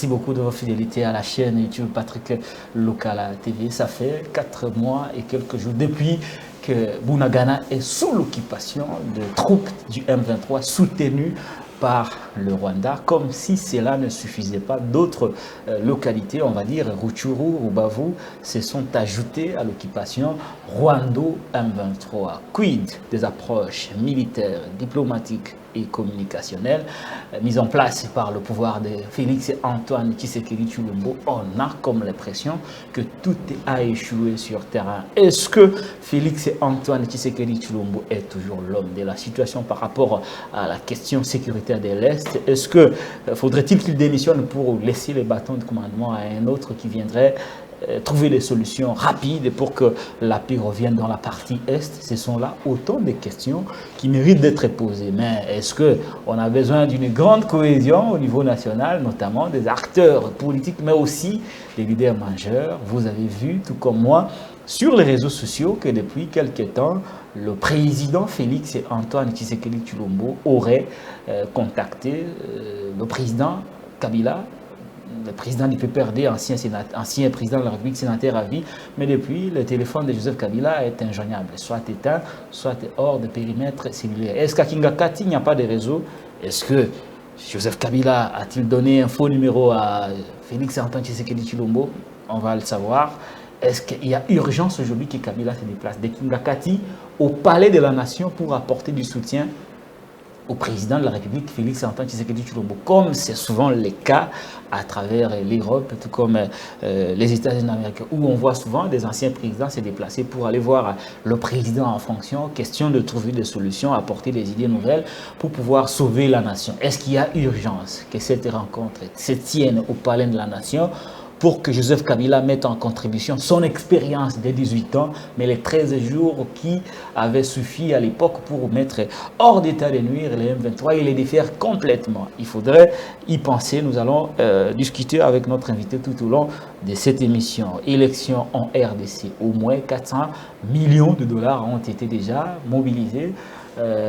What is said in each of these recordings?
beaucoup de votre fidélité à la chaîne YouTube Patrick Lokala TV. Ça fait 4 mois et quelques jours depuis que Bunagana est sous l'occupation de troupes du M23 soutenues par le Rwanda, comme si cela ne suffisait pas. D'autres localités, on va dire Rutshuru, Rubavu, se sont ajoutées à l'occupation Rwando-M23. Quid des approches militaires, diplomatiques et communicationnelles mises en place par le pouvoir de Félix Antoine Tshisekedi Tshilombo? On a comme l'impression que tout a échoué sur terrain. Est-ce que Félix Antoine Tshisekedi Tshilombo est toujours l'homme de la situation par rapport à la question sécuritaire de l'Est? Est-ce que faudrait-il qu'il démissionne pour laisser les bâtons de commandement à un autre qui viendrait trouver des solutions rapides pour que la paix revienne dans la partie Est? Ce sont là autant de questions qui méritent d'être posées. Mais est-ce qu'on a besoin d'une grande cohésion au niveau national, notamment des acteurs politiques, mais aussi des leaders majeurs? Vous avez vu, tout comme moi, sur les réseaux sociaux que depuis quelques temps, le président Félix Antoine Tshisekedi Tshilombo aurait contacté le président Kabila, le président du PPRD, ancien président de la République, sénateur à vie, mais depuis, le téléphone de Joseph Kabila est injoignable, soit éteint, soit hors de périmètre cellulaire. Est-ce qu'à Kingakati, il n'y a pas de réseau? Est-ce que Joseph Kabila a-t-il donné un faux numéro à Félix Antoine Tshisekedi Tshilombo? On va le savoir. Est-ce qu'il y a urgence aujourd'hui que Kabila se déplace de Kingakati au palais de la nation pour apporter du soutien au président de la République, Félix Antoine Tshisekedi Tshilombo, comme c'est souvent le cas à travers l'Europe, tout comme les États-Unis d'Amérique, où on voit souvent des anciens présidents se déplacer pour aller voir le président en fonction, question de trouver des solutions, apporter des idées nouvelles pour pouvoir sauver la nation. Est-ce qu'il y a urgence que cette rencontre se tienne au palais de la nation pour que Joseph Kabila mette en contribution son expérience de 18 ans, mais les 13 jours qui avaient suffi à l'époque pour mettre hors d'état de nuire les M23 et les défaire complètement? Il faudrait y penser. Nous allons discuter avec notre invité tout au long de cette émission. Élections en RDC, au moins 400 millions de dollars ont été déjà mobilisés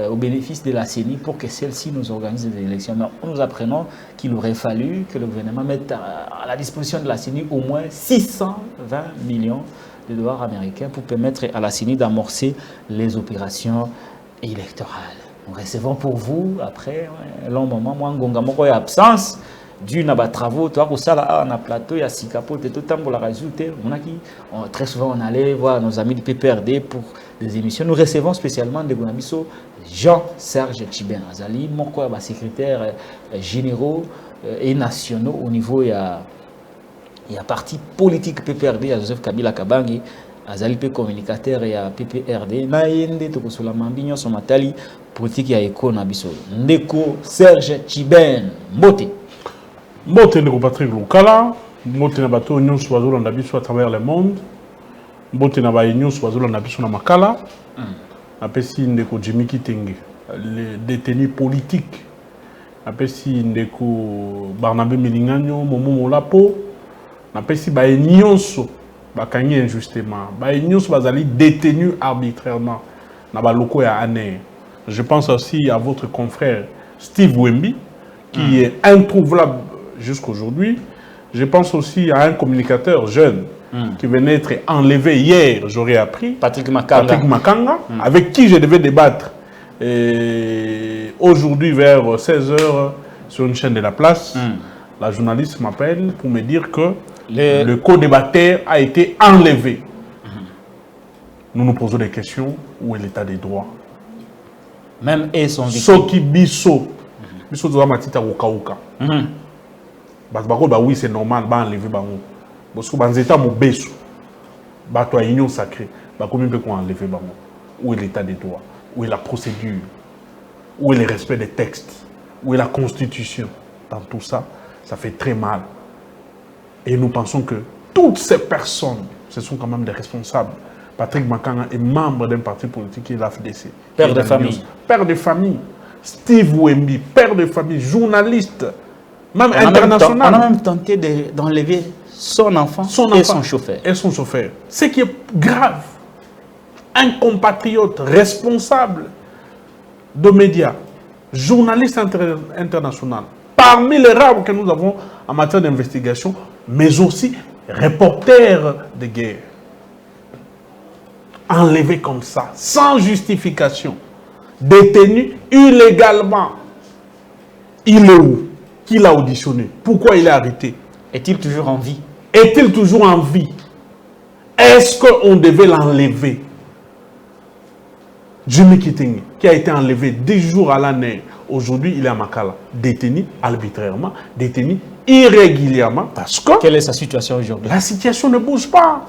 au bénéfice de la CENI pour que celle-ci nous organise des élections. Mais nous apprenons qu'il aurait fallu que le gouvernement mette à la disposition de la CENI au moins 620 millions de dollars américains pour permettre à la CENI d'amorcer les opérations électorales. Nous recevons pour vous, après un long moment, moi, Ngonga Moko est absence dû à des travaux, toi, pour ça, là, on a plateau, il y a Sikapo, tout le temps pour la rajouter. Très souvent, on allait voir nos amis du PPRD pour des émissions. Nous recevons spécialement de Gonabiso Jean-Serge Tchiben Azali, mon secrétaire généraux et nationaux au niveau, il y a parti politique PPRD à Joseph Kabila Kabangi, Azali pe communicateur et à PPRD, Naïende, Tokosula Mambignon, Somatali, politique ya Eko Nabiso. Ndeko Serge Tchiben, Mbote. Mbote Ndeko Patrick Lokala, Mbote Nabato, Nyon Swazolo Nabiso à travers le monde. Mbote Nabaye Nyon Swazolo Nabiso na Makala. Apesi Ndeko Jimmy Kitenge, les détenus politiques. Apesi Ndeko Barnabé Milinganyo, Momo Molapo. Apesi Baye Nyonso, Bakangi injustement. Baye Nyonso Bazali détenus arbitrairement. Nabaloko ya Ané. Je pense aussi à votre confrère Steve Wemby, qui est introuvable jusqu'aujourd'hui. Je pense aussi à un communicateur jeune qui venait être enlevé hier, j'aurais appris. Patrick Makanga. Avec qui je devais débattre aujourd'hui vers 16h sur une chaîne de la place. La journaliste m'appelle pour me dire que le co-débatteur a été enlevé. Nous nous posons des questions. Où est l'état des droits? Même eux sont victimes. Soki biso. Biso doit matita okauka. Oui, c'est normal, bah enlever bango. Parce que banzeta mo beso. Bah toi union sacrée. Bah combien peut qu'on enlever bango? Où est l'état des droits? Où est la procédure? Où est le respect des textes? Où est la constitution? Dans tout ça, ça fait très mal. Et nous pensons que toutes ces personnes, ce sont quand même des responsables. Patrick Makanga est membre d'un parti politique qui est l'AFDC. Père de famille. Père de famille. Steve Wemby, père de famille, journaliste, même international. On a même tenté d'enlever son enfant et son chauffeur. Et son chauffeur. Ce qui est grave. Un compatriote responsable de médias, journaliste international, parmi les rares que nous avons en matière d'investigation, mais aussi reporter de guerre. Enlevé comme ça, sans justification, détenu illégalement. Il est où? Qui l'a auditionné? Pourquoi il est arrêté? Est-il toujours en vie? Est-il toujours en vie? Est-ce qu'on devait l'enlever? Jimmy Kitenge, qui a été enlevé 10 jours à l'année, aujourd'hui il est à Makala, détenu arbitrairement, détenu irrégulièrement, parce que... Quelle est sa situation aujourd'hui? La situation ne bouge pas.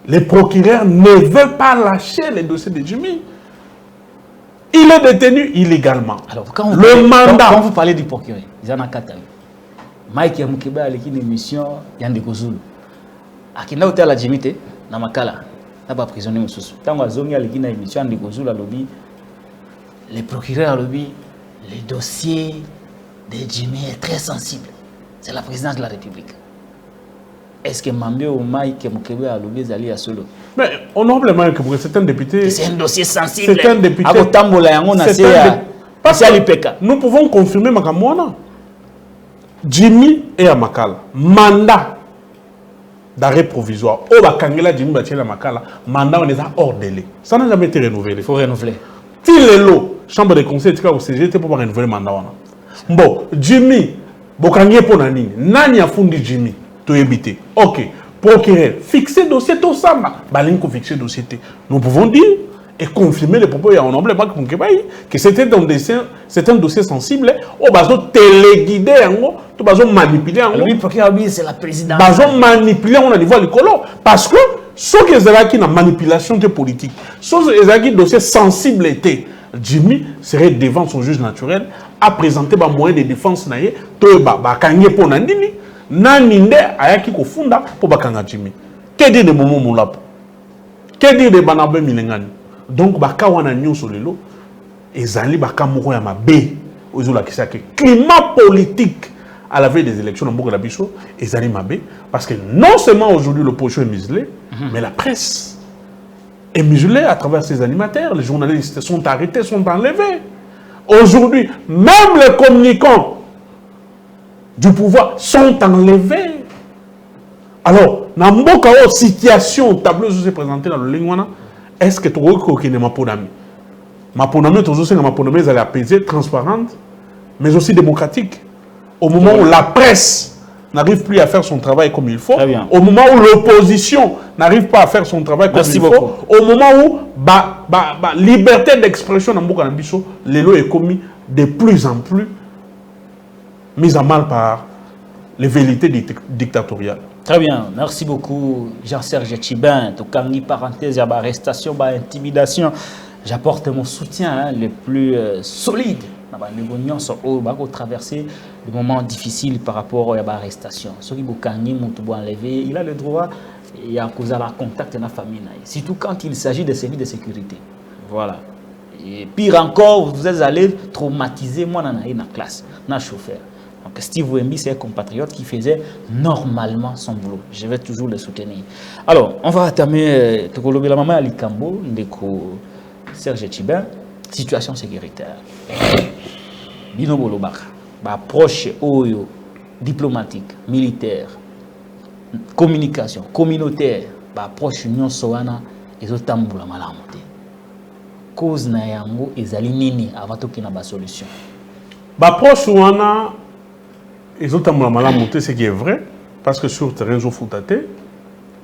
Les procureurs ne veulent pas lâcher les dossiers de Jimmy. Il est détenu illégalement. Alors, quand vous parlez du procureur, ils en ont quatre. Mike Yamukeba a une émission, Yande Kozulu. Akina hotel à Jimmy Te, na Makala, n'a pas prisonnier Moussous. Tant que Zongi a une émission, Yande Kozulu à lobby, les procureurs à lobby, le dossier de Jimmy est très sensible. C'est la présidence de la République. Est-ce que Mambé ou Mike Yamukeba a lobby Zali à solo? Mais honorablement, c'est un député. C'est un dossier sensible. C'est un député. Nous pouvons confirmer Makamwana. Jimmy est à Makala. Mandat d'arrêt provisoire. Au Bakangela, Jimmy Batiela Makala. Mandat, on est hors délai. Ça n'a jamais été renouvelé. Il faut renouveler. Tilelo, chambre de conseil, au CGT pour renouveler le mandat. Bon, Jimmy, Bokangé pour Nani. Nani a fondé Jimmy. Tu éviter. Ok. Procureur, fixer dossier tout ça. Balinko fixer dossier. Nous pouvons dire et confirmer les propos que c'était un dossier sensible. Au bazo téléguidé, au bazo manipulé. Oui, procureur, c'est la présidence. Bazo manipulé, on a dit voir le color. Parce que ceux qui ont la manipulation politique, ceux qui ont dossier sensible était, Jimmy serait devant son juge naturel à présenter un moyen de défense. Naninde ayaki kofunda pour bakanga Jimmy. Que dire de Momo Moulapo? Que dire de Banabe Milengani? Donc baka wana nyonso lelo ezali baka moko ya mabe ozola kisaki climat politique à la veille des élections dans Mboka Biso ezali mabe parce que non seulement aujourd'hui l'opposition est muselée, mais la presse est muselée à travers ses animateurs, les journalistes sont arrêtés, sont enlevés. Aujourd'hui, même les communicants du pouvoir sont enlevés. Alors, dans Mboka situation, tableau se présenté dans le Lingwana, est-ce que tu vois qu'il y a Maponami? Maponami, tu vois que Maponami est apaisée, transparente, mais aussi démocratique. Au moment où la presse n'arrive plus à faire son travail comme il faut, au moment où l'opposition n'arrive pas à faire son travail comme il faut, au moment où la liberté d'expression dans Mboka Biso, l'élo est commis de plus en plus mise à mal par les velléités dictatoriales. Très bien, merci beaucoup Jean-Serge Tchibin. Tokangi parenthèse, arrestation, intimidation. J'apporte mon soutien le plus solide. Nous traverser des moments difficiles par rapport à l'arrestation. Ceux qui ont enlevé, il a le droit à cause de la contact de la famille. Surtout quand il s'agit de services de sécurité. Voilà. Et pire encore, vous êtes allé traumatiser moi dans la classe, dans le chauffeur. Donc Steve Wemby, c'est un compatriote qui faisait normalement son boulot. Je vais toujours le soutenir. Alors, on va entamer la maman Ali Kambo, Serge Tchibin, situation sécuritaire. Bino Bolobaka, approche diplomatique, militaire, communication, communautaire, approche Union Soana et autres tamboula malamote. Cause na yango ezali nini avant qu'il y ait une solution. Approche Soana et autres tamboula malamote, ce qui est vrai, parce que sur le terrain de Foutate,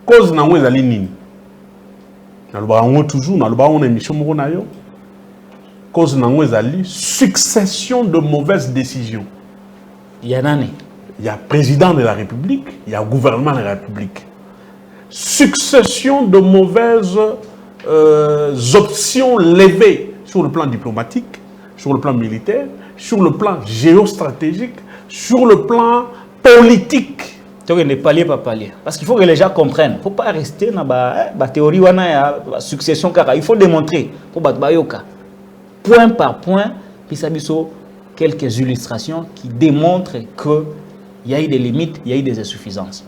cause na yango ezali nini. Nous toujours, nous avons une émission monayo. Cause nango ezali succession de mauvaises décisions. Il y a nani? Il y a président de la République, il y a gouvernement de la République. Succession de mauvaises options levées sur le plan diplomatique, sur le plan militaire, sur le plan géostratégique, sur le plan politique. Donc, ne palier par palier. Parce qu'il faut que les gens comprennent. Il ne faut pas rester dans la théorie de la succession. Il faut démontrer. Point par point, puis ça quelques illustrations qui démontrent qu'il y a eu des limites, il y a eu des insuffisances.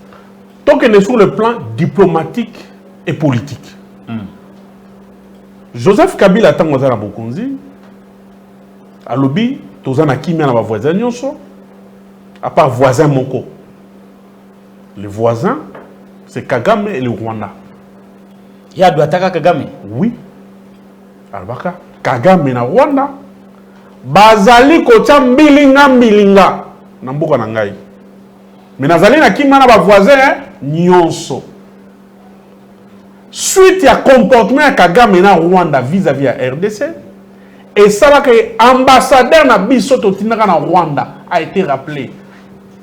Donc, on est sur le plan diplomatique et politique. Joseph Kabila a Bokonzi, à l'obi, Tozana Kimia na voisin nyonso, à part voisin Moko. Les voisins, c'est Kagame et le Rwanda. Il y a Douataka Kagame. Oui. Albaka. Kagame na Rwanda. Bazali kocha mbilinga. Nambuka na ngai. Mais nazali na kimana ba voisin nyonso. Suite à comportement à Kagame na Rwanda vis-à-vis à RDC, et ça va que l'ambassadeur na biso totinaka na Rwanda a été rappelé.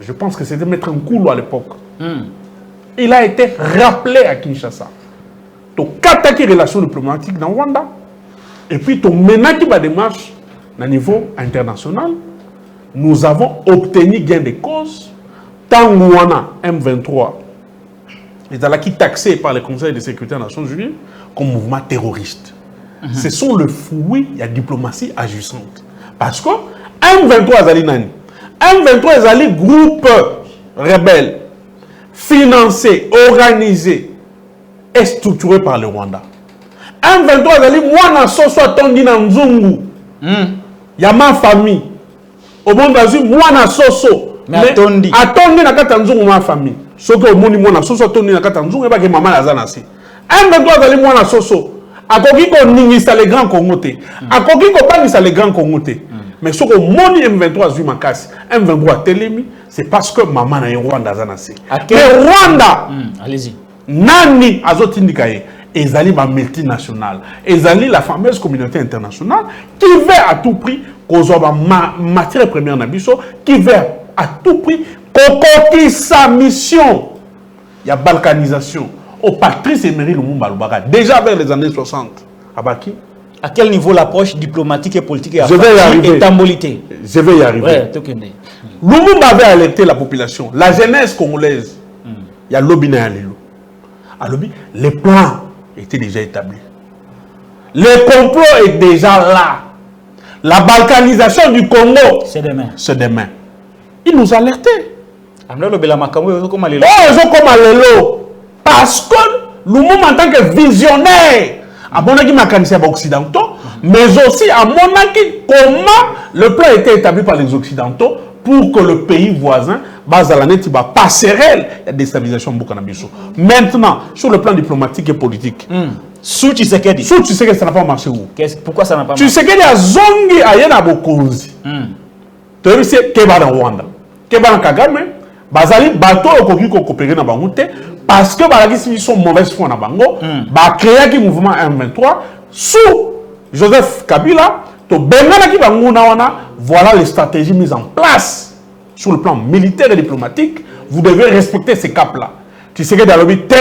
Je pense que c'était Maître Nkulu à l'époque. Il a été rappelé à Kinshasa. Tu as des relations diplomatiques dans Rwanda. Et puis tu as des démarches à niveau international. Nous avons obtenu gain de cause. Tant que M23 est taxé par le Conseil de sécurité des Nations Unies comme mouvement terroriste. Ce sont le fruit de la diplomatie agissante. Parce que M23 est M23 est un groupe rebelle, financé, organisé et structuré par le Rwanda. M23 est moi soit tondi na nzungu. Ya ma famille. Au monde d'Asie, moi na soso. Mais atondi na kata nzungu ma famille. Soko au monde moi na soso atondi na kata nzungu eba ke maman azana si. M23 est moi na soso. Akoki ko ningisa les grands Congoté. Akoki ko pangisa les grands Congoté. Mais ce que mon M23 a makasi, M23 Telemi, c'est parce que maman na Rwanda zanasi. Mais Rwanda, allez-y. Nani azotindikaye, ezali ba multinationale, ezali la fameuse communauté internationale qui veut à tout prix qu'on ba matière première na biso, qui veut à tout prix kokoti sa mission. Il y a balkanisation. Au Patrice Emery Lumumba Lubaka, déjà vers les années 60. Abaki. À quel niveau l'approche diplomatique et politique est tambolité? Je vais y arriver. Ouais, Lumumba avait alerté la population, la jeunesse congolaise. Il y a Lobina et Alilo. À Lobi, les plans étaient déjà établis. Le complot est déjà là. La balkanisation du Congo, c'est demain. C'est demain. Il nous alertait. Parce que Lumumba en tant que visionnaire, à mon avis, les occidentaux, mais aussi à mon avis, comment le plan était établi par les occidentaux pour que le pays voisin, passerelle la déstabilisation de Bukanabiso. Maintenant, sur le plan diplomatique et politique, sous Tshisekedi, ça n'a pas marché où? Pourquoi ça n'a pas marché? Tshisekedi a zongi à Yena Bokonzi. Tu as vu, c'est Keba dans Rwanda. Keba dans Kagame, Bazali, bateau au Kogi ko coopérer dans Bangoute, parce que ils sont mauvaise foi dans Bango, ba créé un mouvement M23 sous Joseph Kabila, to Bengana ki Bangouna wana, voilà les stratégies mises en place sur le plan militaire et diplomatique. Vous devez respecter ces caps-là. Tu sais que dans le but,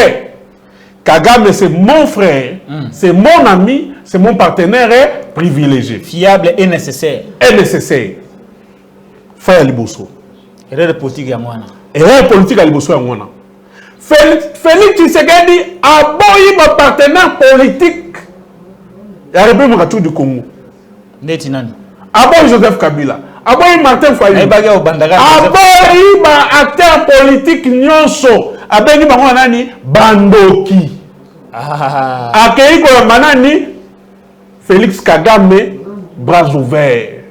Kagame c'est mon frère, c'est mon ami, c'est mon partenaire et privilégié. Fiable et nécessaire. Et nécessaire. Frère Liboso. Erreur politique à moi. Erreur politique à Liboso à moi. Félix Tshisekedi a boyi mon partenaire politique. La République du Congo. Netinani. Aboyi Joseph Kabila. Aboyi Martin Fayulu. Aboyi ma acteur politique nyonso. Abengi bango nani bandoki. Akei ko manani Félix Kagame bras ouverts.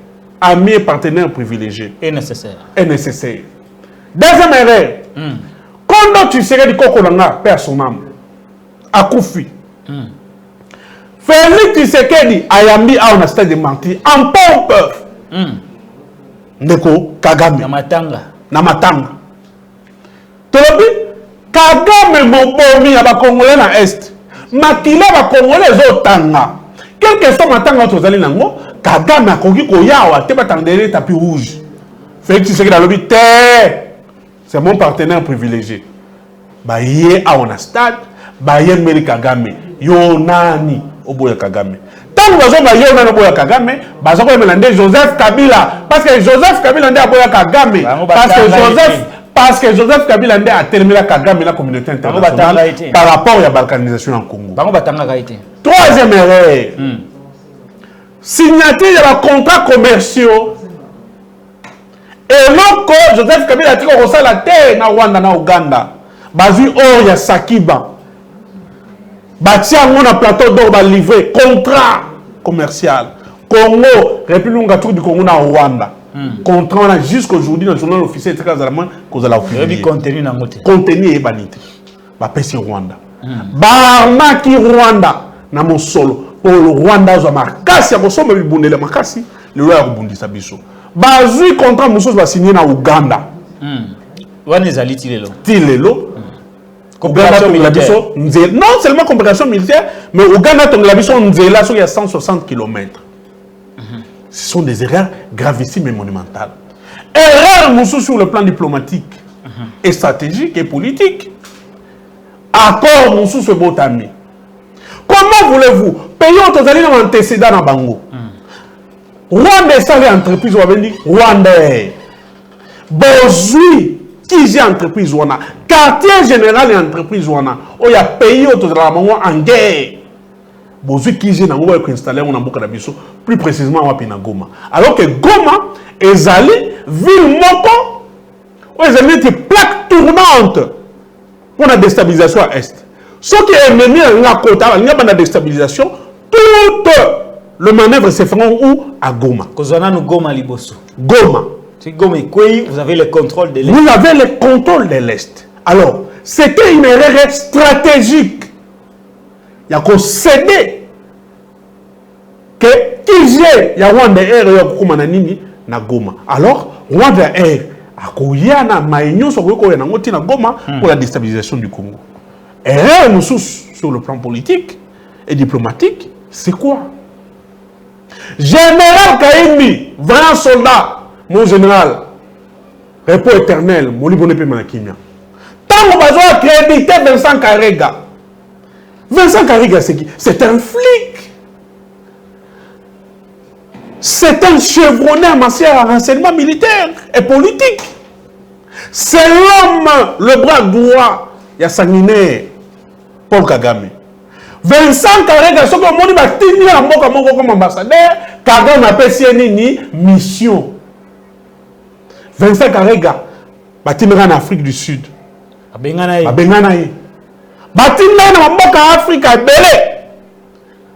Ami et partenaire privilégié. Et nécessaire. Et nécessaire. Deuxième erreur. Quand tu serais du Kokolanga, perd son âme. A Koufi. Félix Tshisekedi ayambi a un stade de mentir en pompe. Ndeko Kagame. Namatanga. Tolobi Kagame mobomi ya ba Congolais na Est. Makila ba Congolais zotanga. Quel que soit matanga tozali nango, Kagame akoki koyawa te batandele tapis rouge. Félix Tshisekedi alobi te. C'est mon partenaire privilégié. Ba ye a on a stade, ba ye Meli Kagame, yo nani oboya Kagame. Tant que bazo ba yo nani oboya Kagame, bazo ko melande Joseph Kabila parce que Joseph Kabila ndé aboya Kagame parce que Joseph Kabila ndé a terminé la Kagame la communauté internationale par rapport à la balkanisation en Congo. Troisième erreur. Signature de contrats commerciaux. Et loko Joseph Kabila tiko kosala te na Rwanda na Uganda. Bazui or ya Sakiba. Batia ngona plateau d'or ba livrer contrat commercial. Congo, République du Congo na Rwanda. Contrat jusqu'aujourd'hui dans le journal officiel très allemand cause la contenu na ngote. Contenu et banité. Ba pesi Rwanda. Barmaki Rwanda na mosolo pour le Rwanda zo makasi ya kosoma bibundela makasi le loi ya kubundisa biso. Bazui contrat mususu ba signé na Uganda. Wana ezali tilelo. Tilelo. Coopération militaire. Non seulement coopération militaire, mais Uganda tongela biso nzela so ya 160 km. Ce sont des erreurs gravissimes et monumentales. Erreurs mususu sur le plan diplomatique et stratégique et politique. Accord mususu botami. Comment voulez-vous payer aux alliés dans l'antécédent dans Bango? Rwanda est une entreprise Rwanda. Bozui qui j'ai entreprise wana. Quartier général et entreprise wana. Oh y a payé aux alliés en guerre. Bozui qui j'ai nango ko installer on mboka na biso plus précisément wapi na Goma. Alors que Goma ezali ville moko o ezali une plaque tournante pour la déstabilisation à est. Ce qui est ennemi à Kota, il y a pas de déstabilisation. Tout le manœuvre se fait où? À Goma. Kozana no Goma liboso. Goma. Si Goma est quoi, vous avez le contrôle de l'Est. Vous avez le contrôle de l'Est. Alors, c'était une erreur stratégique. Il y a qu'on cédé que Kije, il y a Rwanda Air, il y a Kumananini, na Goma. Alors, Rwanda Air, a na maïnyo sur na Goma pour la déstabilisation du Congo. Erreur nous sur le plan politique et diplomatique, c'est quoi? Général Kaimbi, 20 soldats, mon général, repos éternel, mon libonepe manakimia. Tant qu'on va créditer Vincent Karega. Vincent Karega, c'est qui? C'est un flic. C'est un chevronné en matière de renseignement militaire et politique. C'est l'homme, le bras droit, il y a sanguinaire, Paul Kagame. Vincent Karega, ce que je dis, comme ambassadeur, Kagame appelle CNNI mission. Vincent Karega, batimera en Afrique du Sud. Abenganaye. Batimera en Afrique, belé.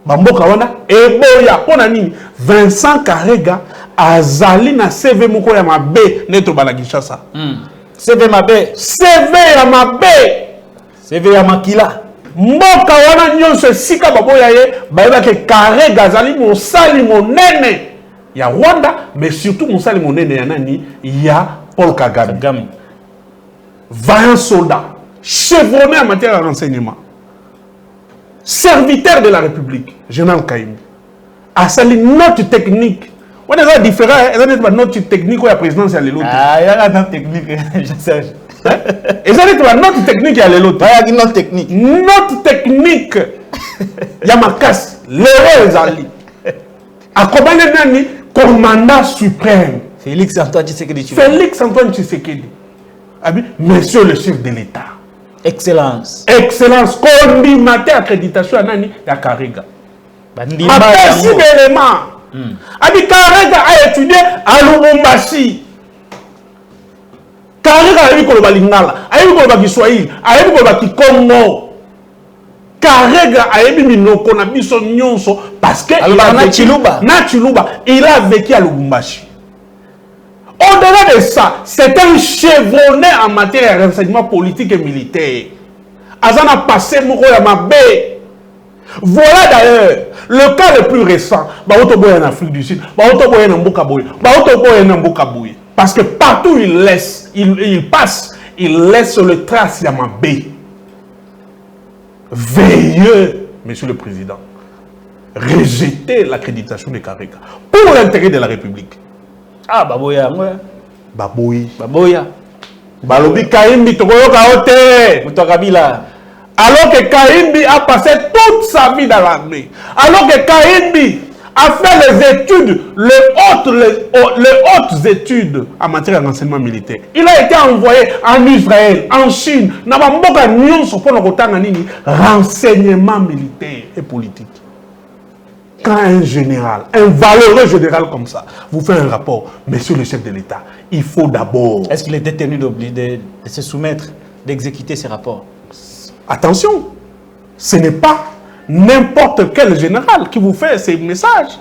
Bamboka wana eboya pona nini Vincent Karega azali na CV moko ya mabe neto bana Kinshasa. CV mabe. CV ya mabe. CV ya makila. Mboka wana nyonso sika baboya ye bayeba ke Karega azali mosali monene ya Rwanda, mais surtout mosali monene ya nani ya Paul Kagame. 20 soldats chevronnés en matière de renseignement. Serviteur de la République, général Kaimbi, a sali note technique. On est différent, il y a une note technique ou la présidence à l'autre. Ah, il y a une note technique, je sais. Il y a une note technique à l'autre. Il y a une note technique. Note technique. Il y a ma casse. L'erreur Zali. Accompagné d'un commandant suprême. Félix Antoine Tshisekedi. Félix Antoine Tshisekedi. Monsieur le chef de l'État. Excellence. Excellence. Condimate accréditation à Nani ya Karega. Merci d'éléments. Abi Karega a étudié à Lubumbashi. Karega a eu koloba lingala, a eu koloba Kiswahili, a eu koloba Kikongo. Karega a eu minoko na biso nyonso parce que il a vécu à Lubumbashi. Au-delà de ça, c'est un chevronné en matière de renseignement politique et militaire. Azana passé Moko Yamabe. Voilà d'ailleurs le cas le plus récent. En Afrique du Sud, parce que partout il passe, il laisse le trace Yamabe. Veilleux, Monsieur le Président, rejeter l'accréditation de Karega pour l'intérêt de la République. Ah, Baboya, Baboya. Balobi Kaimbi, Tokoyoka Ote. Mutokabila. Alors que Kaimbi a passé toute sa vie dans l'armée. Alors que Kaimbi a fait les études, les hautes études en matière de renseignement militaire. Il a été envoyé en Israël, en Chine, dans renseignement militaire et politique. Quand un général, un valeureux général comme ça, vous fait un rapport, monsieur le chef de l'État, il faut d'abord... Est-ce qu'il est détenu de se soumettre, d'exécuter ces rapports? Attention, ce n'est pas n'importe quel général qui vous fait ces messages.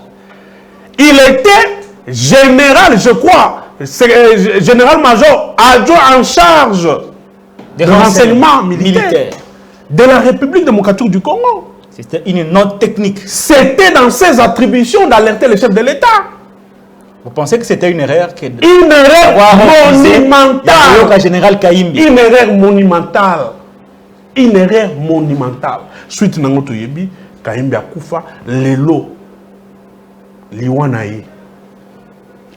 Il était général, je crois, général-major adjoint en charge Des de renseignement militaire de la République démocratique du Congo. C'était une note technique. C'était dans ses attributions d'alerter le chef de l'État. Vous pensez que c'était une erreur que Une erreur monumentale. Général Kaimbi. Une erreur monumentale. Une erreur monumentale. Suite na ngoto yebi, Kaimbi akufa, lelo, liwanaye.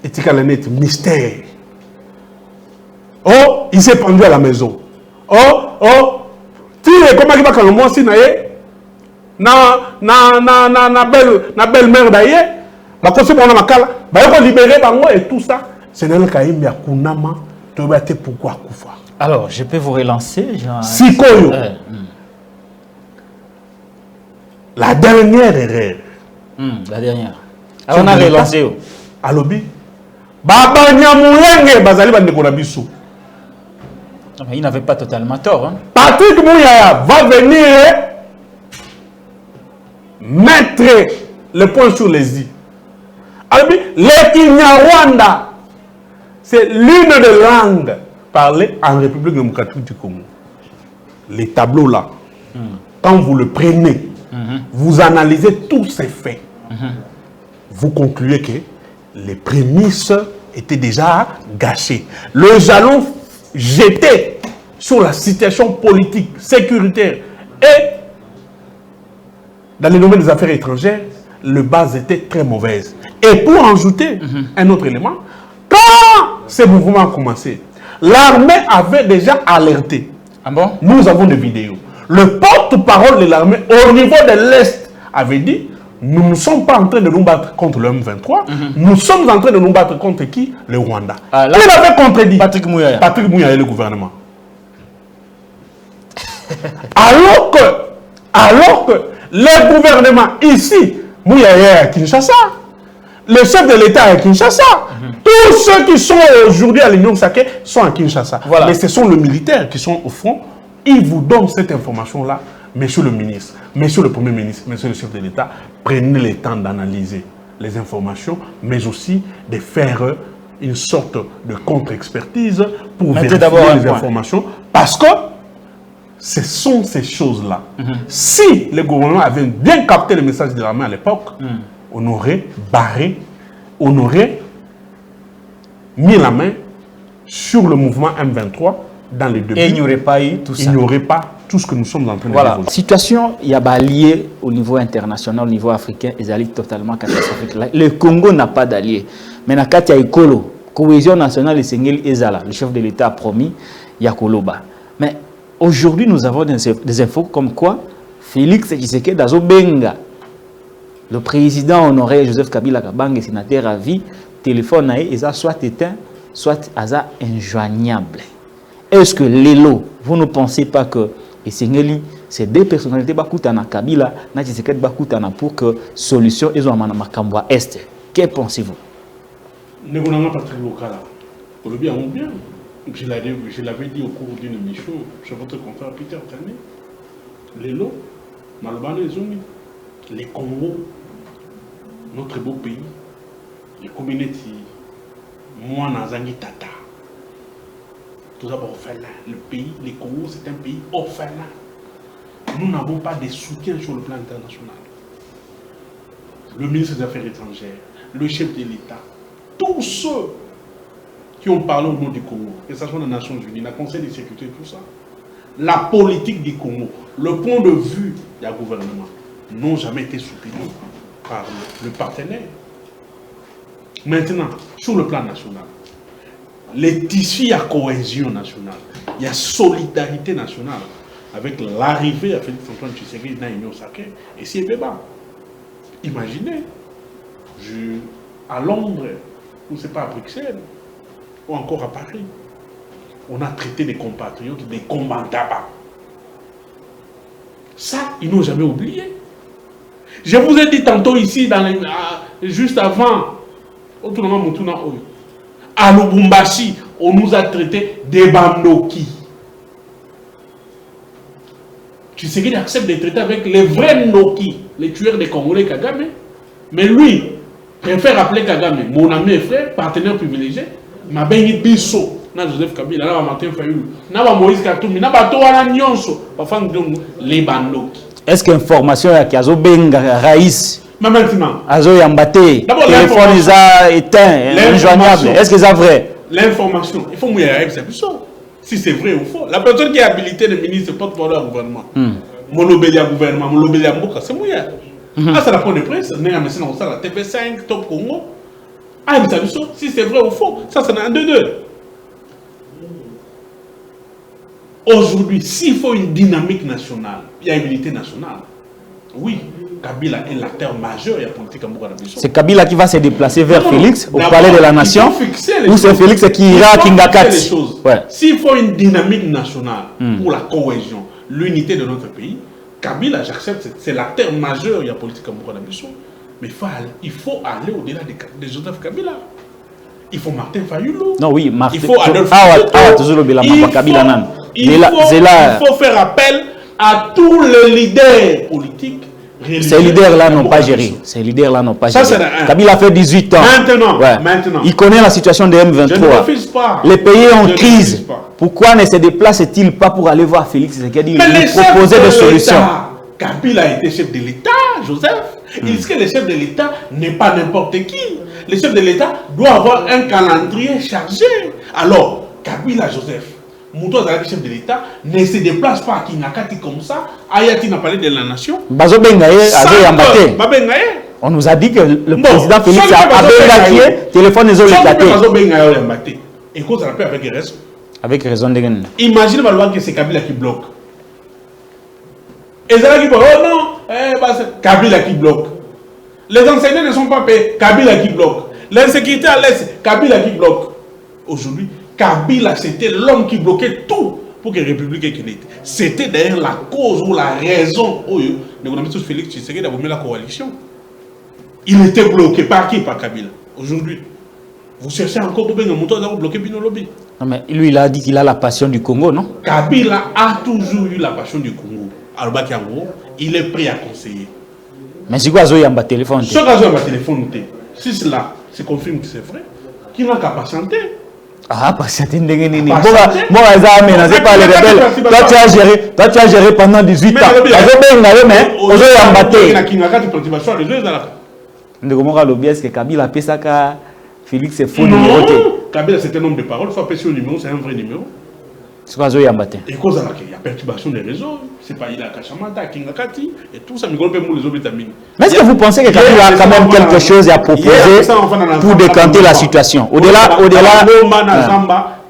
Etika la net, mystère. Oh, il s'est pendu à la maison. Oh, tire comment il va quand moi si naye. Na belle-mère d'ailleurs. Bah, quand c'est bon, on a ma cala. Bah, il faut libérer bango et tout ça. C'est dans le cas où il y a Kunama. Tu vas te pourquoi Koufa. Alors, je peux vous relancer. Sikoyo. La dernière erreur. La dernière. Alors, on a relancé. Alobi. Baba Nyamulenge Bazali Bandekonabisu. Il n'avait pas totalement tort. Hein. Patrick Mouyaya va venir mettre le point sur les i. Alobi, le Kinyarwanda, c'est l'une des langues parlées en République démocratique du Congo. Les tableaux là, quand vous le prenez, vous analysez tous ces faits, vous concluez que les prémices étaient déjà gâchées. Le jalon jeté sur la situation politique, sécuritaire et dans les domaines des affaires étrangères, le base était très mauvaise. Et pour ajouter un autre élément, quand ce mouvement a commencé, l'armée avait déjà alerté. Ah bon? Nous avons des vidéos. Le porte-parole de l'armée au niveau de l'Est avait dit: nous ne sommes pas en train de nous battre contre le M23, nous sommes en train de nous battre contre qui? Le Rwanda. Ah, là, il avait contredit Patrick Mouyaya. Patrick Mouyaya et le gouvernement. alors que le gouvernement ici, Mouyaya à Kinshasa, le chef de l'État à Kinshasa, tous ceux qui sont aujourd'hui à l'Union Sacrée sont à Kinshasa. Voilà. Mais ce sont les militaires qui sont au front. Ils vous donnent cette information-là, monsieur le ministre, monsieur le Premier ministre, monsieur le chef de l'État, prenez le temps d'analyser les informations, mais aussi de faire une sorte de contre-expertise pour vérifier les informations. Parce que ce sont ces choses-là. Si le gouvernement avait bien capté le message de l'armée à l'époque, on aurait barré, on aurait mis la main sur le mouvement M23 dans les deux. Et il n'y aurait pas eu tout ça. Il n'y aurait pas tout ce que nous sommes en train de voilà. vivre. Situation, il y a allié au niveau international, au niveau africain, ils allient totalement catastrophique. Le Congo n'a pas d'alliés. Mais dans le cas de cohésion nationale, le chef de l'État a promis, il y a Koloba. Mais aujourd'hui, nous avons des infos comme quoi Félix Tshisekedi Dazobenga, le président honoré Joseph Kabila Kabange, sénateur à vie, téléphone a soit éteint, soit injoignable. Est-ce que Lelo, vous ne pensez pas que ces deux personnalités Bakutana Kabila, Tshisekedi Bakutana pour que solution est en Makambwa Est? Que pensez-vous? Nous n'avons pas très local. Aujourd'hui, on bien. Je l'avais dit au cours d'une émission sur votre confrère Peter Kane. Lelo, Malobane et Zumi, les Congo, notre beau pays, les communautés, moi, Nazangi Tata. Tout d'abord orphelin. Le pays, les Congo, c'est un pays orphelin. Nous n'avons pas de soutien sur le plan international. Le ministre des Affaires étrangères, le chef de l'État, tous ceux qui ont parlé au nom du Congo, que ce soit les Nations Unies, le Conseil de sécurité, tout ça, la politique du Congo, le point de vue du gouvernement, n'ont jamais été soutenus par le partenaire. Maintenant, sur le plan national, les tissus à cohésion nationale, il y a solidarité nationale avec l'arrivée à Félix Antoine Tshisekedi dans l'Union Sacrée et c'est débat. Imaginez, à Londres, ou c'est pas à Bruxelles, ou encore à Paris, on a traité des compatriotes des combattants. Ça, ils n'ont jamais oublié. Je vous ai dit tantôt ici, juste avant, à Lubumbashi, on nous a traité des bandoki. Tu sais qu'il accepte de traiter avec les vrais Noki, les tueurs des Congolais Kagame. Mais lui, préfère appeler Kagame, mon ami et frère, partenaire privilégié, ma bengi biso, na Joseph Kabila, na Martin Fayulu, na Moïse Katumbi, na Toana Nyonso, les bandoki. Est-ce que l'information est qu'il y a benga raïs? Mais maintenant, Azo Yambaté, téléphone ils a éteint, injoignable. Est-ce que c'est vrai? L'information, il faut mouiller avec ça. Si c'est vrai ou faux. La personne qui est habilitée de ministre porte-parole au gouvernement. Monobélia gouvernement, monobélia Mboka, c'est mouillé. Ah, ça la prend de presse. N'est pas maintenant la TV5, Top Congo. Ah, mais ça si c'est vrai ou faux, ça c'est un 2-2. Aujourd'hui, s'il faut une dynamique nationale, il y a une unité nationale. Oui, Kabila est l'acteur majeur de la politique à Mboka. C'est Kabila qui va se déplacer vers Félix au palais de la nation. Ou c'est Félix qui ira à Kingakati. S'il faut une dynamique nationale pour la cohésion, l'unité de notre pays, Kabila, j'accepte, c'est l'acteur majeur de la politique à Mboka. Mais il faut aller au-delà de Joseph Kabila. Il faut Martin Fayulu. Non, oui, Martin. Il faut Adolphe il faut faire appel à tous les leaders politiques. Ces leaders-là n'ont pas géré. Ces leaders-là n'ont pas géré. Kabila a fait 18 ans. Maintenant. Il connaît la situation de M23. Je ne refuse pas. Les pays en crise. Pourquoi ne se déplace-t-il pas pour aller voir Félix Tshisekedi lui proposer des solutions? Kabila était chef de l'État, Joseph. Il dit que le chef de l'État n'est pas n'importe qui. Le chef de l'État doit avoir un calendrier chargé. Alors, Kabila, Joseph, Mouto Azalaki, chef de l'État, ne se déplace pas à Kinakati comme ça. Ayati n'a parlé de la nation. On nous a dit que le président Félix a téléphone les autres. Et cause à la paix avec raison. Avec raison de gagner. Imagine que c'est Kabila qui bloque. Et ça qui bloque. Oh non, c'est Kabila qui bloque. Les enseignants ne sont pas payés. Kabila qui bloque. L'insécurité à l'Est, Kabila qui bloque. Aujourd'hui, Kabila, c'était l'homme qui bloquait tout pour que la République ait été. C'était d'ailleurs la cause ou la raison où le Félix Tshisekedi a voulu la coalition. Il était bloqué par qui? Par Kabila. Aujourd'hui, vous cherchez encore pour bloquer Bino Lobby. Non, mais lui, il a dit qu'il a la passion du Congo, non? Kabila a toujours eu la passion du Congo. Alors, il est prêt à conseiller. Mais c'est quoi Zoyamba téléphone? Ce Zoyamba téléphone, si cela se confirme que c'est vrai, qui n'a qu'à patienter. Ah, patienter, moi, c'est pas les rebelles. Toi, tu as géré pendant 18 ans. Est-ce que Kabila a fait ça car Félix est faux numéroté? Kabila, c'est un homme de parole. Soit péché au numéro, c'est un vrai numéro. C'est quoi Zoyamba? Et cause il y a perturbation des réseaux. C'est pas il a Kachamata, Kingakati, et tout ça, mais les autres vitamines. Mais est-ce que vous pensez que Kabila a quand même quelque chose à proposer pour décanter la situation? Au-delà.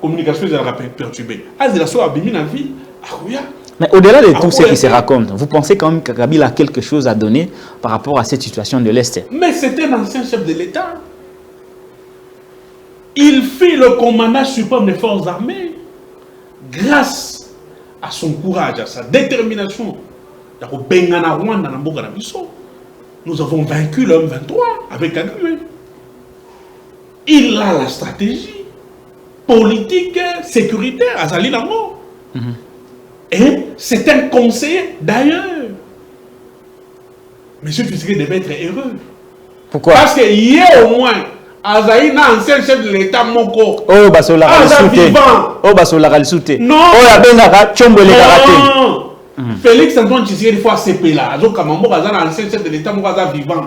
Communication, elle a perturbé. Ah, c'est la soirée abîmée dans la vie. Mais au-delà de tout ce qui se raconte, vous pensez quand même que Kabila a quelque chose à donner par rapport à cette situation de l'Est? Mais c'était un ancien chef de l'État. Il fit le commandant suprême des forces armées. Grâce à son courage, à sa détermination, nous avons vaincu l'homme 23 avec Kagame. Il a la stratégie politique, sécuritaire à Zalinamo. Et c'est un conseiller d'ailleurs. Monsieur Tshisekedi devait être heureux. Pourquoi? Parce qu'il y a au moins Azaïna, ancien chef de l'État, Moko. Oh, Basola vivant. Oh, Basola Ralisouté. Non. Oh, la Benara, Tchombo les karaté. Félix Antoine Tshisekedi, il faut ACP là. Azo Kamambo, Azana, ancien chef de l'État, Moko, Azana vivant.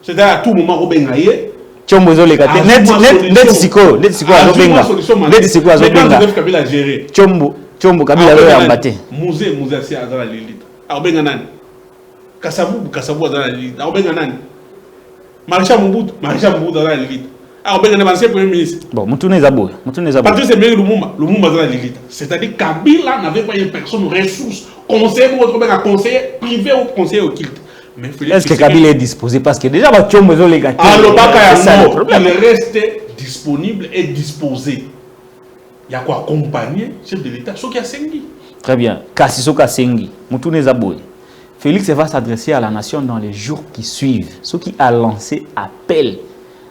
C'est-à-dire à tout moment, Robengaye. Tchombo les karaté. Net Siko, Azobenga. Net Siko, Azobenga. Kabila géré. Tchombo, Kabila, Azobenga. Mouzé, c'est Azana Lilith. Arobenga Nani. Kassabou, Azana Lilith. Arobenga Nani. Maréchal Mobutu, Azana Lilith. Bon, Moutoune Zabou. Patrice Emery Lumumba dans la Lilith. C'est-à-dire que Kabila n'avait pas une personne ressource, conseiller pour autre conseiller privé ou conseiller occulte. Est-ce que Kabila est disposé? Parce que déjà, il reste disponible et disposé. Il y a quoi accompagner le chef de l'État, ce qui a Sengi. Très bien. Kassisoka Sengi, Moutoune Zabou. Félix va s'adresser à la nation dans les jours qui suivent. Ce qui a lancé appel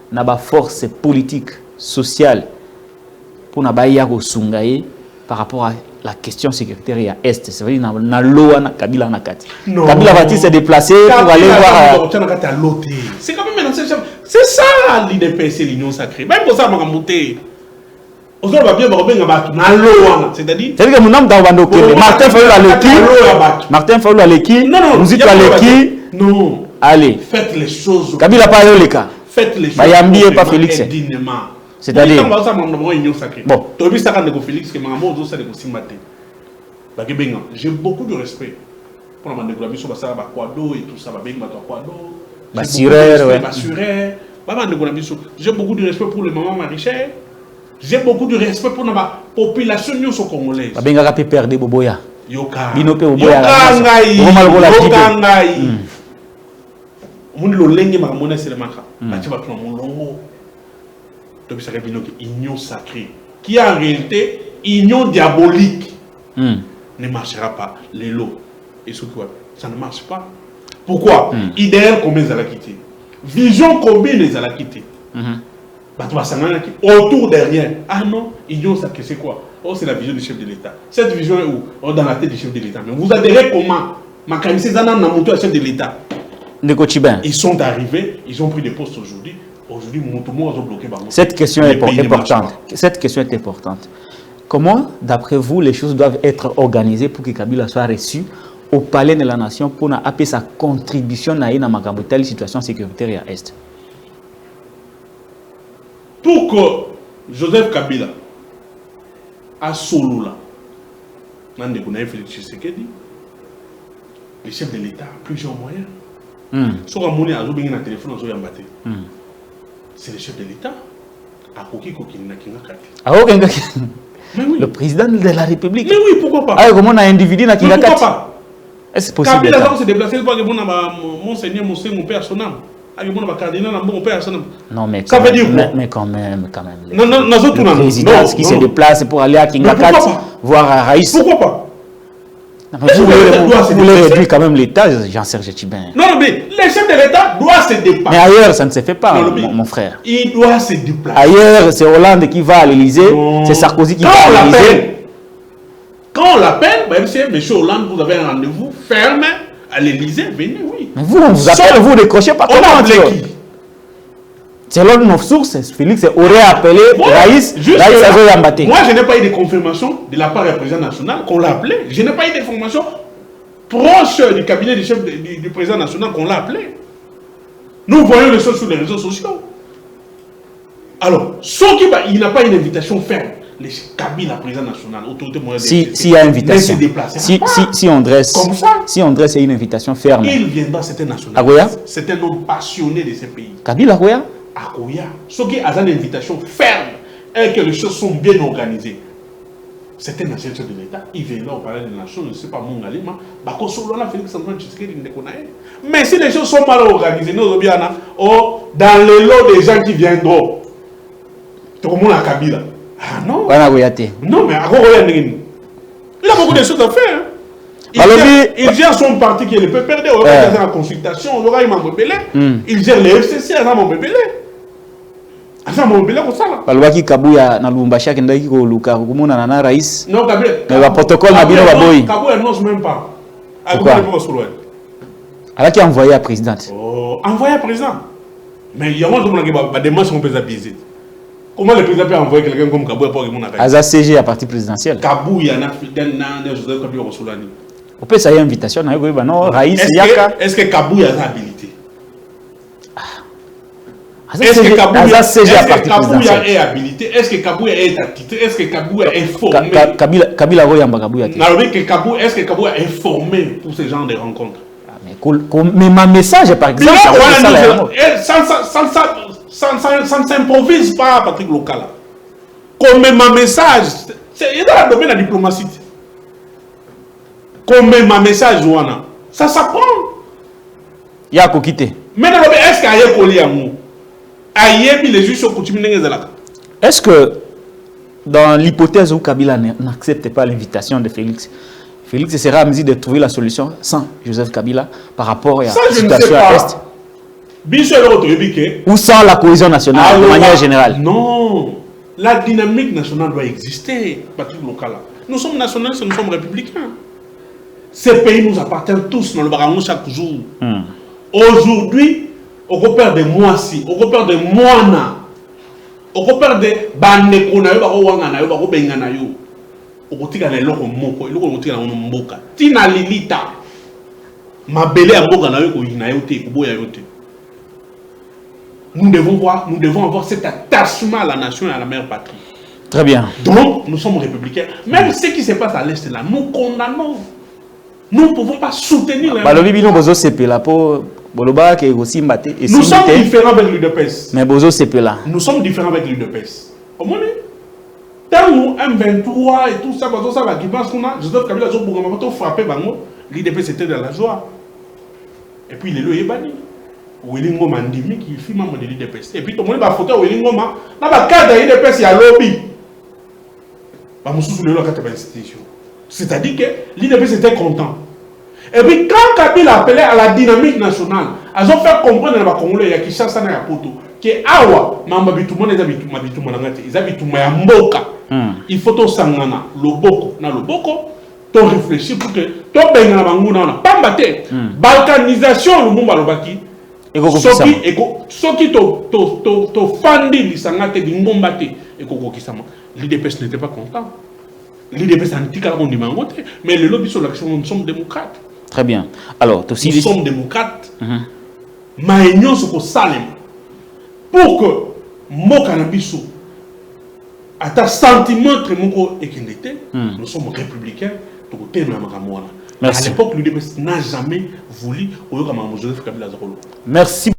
na ba force politique, sociale pour na ba yako sungaye par rapport à la question sécuritaire à Est. C'est vrai na loa na Kabila na kati. Kabila va-t-il se déplacer pour aller voir C'est quand même un ancien chef. C'est ça l'IDPS, l'Union sacrée. Même pour ça, je vais monter. C'est-à-dire que mon homme dans Martin Fayou à l'équipe. Martin Fayou à l'équipe. Non, nous y à l'équipe. Non. Allez. Faites les choses. Kabila pas le cas. Faites les choses. Bayambi pas Félix. C'est-à-dire. Bon. Félix j'ai beaucoup de respect pour la négociation sur ça, Quado et tout ça, j'ai beaucoup de respect pour le maman Marichel. J'ai beaucoup de respect pour la population congolaise. Babenga pe perdre Boboya. Yoka. Binope Boboya. Mon lolenge ma monnaie c'est le maka. Tu vas prendre mon longo. Donc ça une union sacrée qui en réalité union diabolique. Ne marchera pas les lots et ce quoi ça ne marche pas. Pourquoi? Idéal combien ça l'a quitté. Vision combien les a quitté. Autour derrière. Ah non, union sacrée c'est quoi? Oh, c'est la vision du chef de l'État. Cette vision est où? Oh, dans la tête du chef de l'État. Mais vous adhérez comment? Chef de l'État. Ils sont arrivés, ils ont pris des postes aujourd'hui. Aujourd'hui, tout le monde a bloqué. Cette question est importante. Cette question est importante. Comment, d'après vous, les choses doivent être organisées pour que Kabila soit reçu au palais de la nation pour appeler sa contribution à une telle situation sécuritaire à l'Est? Pour que Joseph Kabila a solo là, Félix Tshisekedi, le chef de l'État a plusieurs moyens. C'est le chef de l'État. Le président de la République. Mais oui, pourquoi pas? Ah, comment on a un individu qui pourquoi pas? Est-ce possible? Kabila s'est déplacé pour que Monseigneur, mon père son âme. Non, mais ça veut dire quoi? Mais quand même. Non, le président qui se déplace pour aller à Kingakat, voir à Raïs. Pourquoi pas? Vous voulez réduire quand même l'État, Jean-Serge Tchibin. Non, mais le chef de l'État doit se déplacer. Mais ailleurs, ça ne se fait pas, mon frère. Il doit se déplacer. Ailleurs, c'est Hollande qui va à l'Élysée, c'est Sarkozy qui va à l'Élysée. Quand on l'appelle, M. Hollande, vous avez un rendez-vous ferme à l'Élysée, venez, oui. Mais vous, on vous appelle, vous décrochez pas. On a appelé qui? Selon nos sources, Félix aurait appelé Raïs Yambaté. Moi, je n'ai pas eu de confirmation de la part du président national qu'on l'a appelé. Je n'ai pas eu d'information proche du cabinet du chef du président national qu'on l'a appelé. Nous voyons les choses sur les réseaux sociaux. Alors, il n'a pas une invitation ferme. Le cabinet président national, autorité moyenne. S'il y a une invitation, si on dresse une invitation ferme, il viendra, c'est un nationaliste. C'est un homme passionné de ce pays. Kabila Akoya? Akoya. Ce qui a une invitation ferme et que les choses sont bien organisées. C'est un ancien chef de l'État. Il vient là au palais des nations, je ne sais pas, mon aliment. Mais si les choses sont mal organisées, nous, dans les lots des gens qui viendront, tout le monde a Kabila. Ah non. Non, mais il a beaucoup de choses à faire. Il gère son parti qui est le PPRD, il va faire la consultation, il aura il gère les FCC, il mon bébé. balobaki Kabuya na Lubumbashi akendaki koluka komona na Raïs. Non, Kabila. Mais le protocole na bino baboyi. Kabuya n'ose même pas. Alors a envoyé à présidente. Oh, envoyé à président. Mais il y a un des matchs qu'on peut apaiser. Comment le président peut envoyer quelqu'un comme Kabuya pour que mon arrête? Aza CG à partie présidentielle. Kabuya n'a Joseph Kabila Rosolani. On peut ça y invitation na yogo non Raïs Yaka. Est-ce que Kabuya a habilité? Est-ce que Kabuya est habilité? Est-ce que Kabuya est attitré? Est-ce que Kabuya est formé? Kabila Royamba Kabuya. Est-ce que Kabuya est formé pour ce genre de rencontres? Mais ma message par exemple, ça ne s'improvise pas, Patrick Lokala. Comme ma message, il est dans le domaine de la diplomatie. Comme ma message, ça s'apprend. Il y a quitté. Mais est-ce qu'il y a collé à moi? Est-ce que dans l'hypothèse où Kabila n'accepte pas l'invitation de Félix, Félix sera à mesure de trouver la solution sans Joseph Kabila par rapport à la situation à l'Est? Ou sans la cohésion nationale de manière générale? Non, la dynamique nationale doit exister, Patrick Lokala. Nous sommes nationalistes, nous sommes républicains. Ces pays nous appartiennent tous dans le baron chaque jour. Aujourd'hui, Au repère de moi si, au repère de moi na. Au repère de bande ko na yo ba ko wanga na yo ba ko benga na yo. Au kotika na eloko moko, eloko kotika na mboka. Tina lilita. Mabele ya mboka na yo ko ina yo te, ko boya yo te. Nous devons avoir cet attachement à la nation et à la mère patrie. Très bien. Donc, nous sommes républicains. Même ce qui se passe à l'Est là, nous condamnons. Nous ne pouvons pas soutenir les... Nous sommes différents avec l'UDPS. Mais Bozo c'est là. Nous sommes différents avec l'UDPS. Au moins, tant nous M23 et tout ça, qui pense qu'on a, Joseph Kabila a frappé l'UDPS était dans la joie. Et puis il est le banni. Welingo Mandimi qui est membre de l'UDPS. Et puis tout le monde va photo Welingo Ma. Dans le cadre de l'UDPS, il y a lobby. C'est-à-dire que l'UDPS était content. Et puis quand Kabila appelait à la dynamique nationale, ils ont fait comprendre à Congolais qu'il y a Kinshasa na Poto que awa mamba bitumana ils habitent ya mboka. Il faut to sangana loboko na loboko to réfléchir pour que to bengana banguna na pambate balkanisation le mumba lobaki soki to fandi lisangate dingombate ekoko kisama. L'UDPS n'était pas content. L'UDPS antika la mondimangote mais le lobby sur l'action nous sommes démocrates. Très bien. Alors, nous sommes démocrates. Maïnion soko salem pour que Moka Nabiso à ta sentiment très moko ekendete, nous sommes républicains. Merci. À l'époque, l'UDPS n'a jamais voulu au Joseph Kabila. Merci.